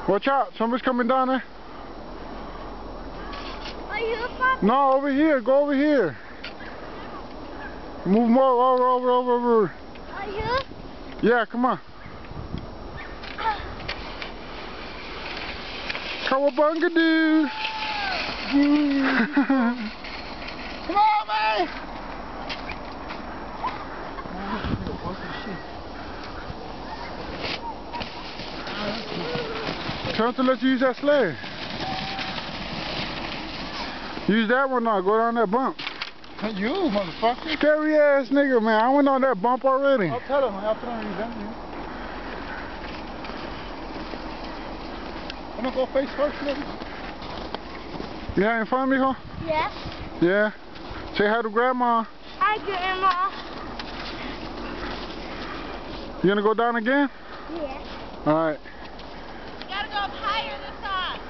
Watch out, somebody's coming down there. Are you Papa? No, over here, go over here. Move more, over. Are you? Yeah, come on. Cowabunga doo. Come on, man. Tell him to let you use that sled. Use that one now, go down that bump. You, motherfucker. Scary ass nigga, man. I went on that bump already. I'll tell him. I'll put on your gun. I'm gonna go face first, nigga. You having fun, mijo? Yes. Yeah. Say hi to Grandma. Hi, Grandma. You gonna go down again? Yeah. Alright. You gotta go up higher this time.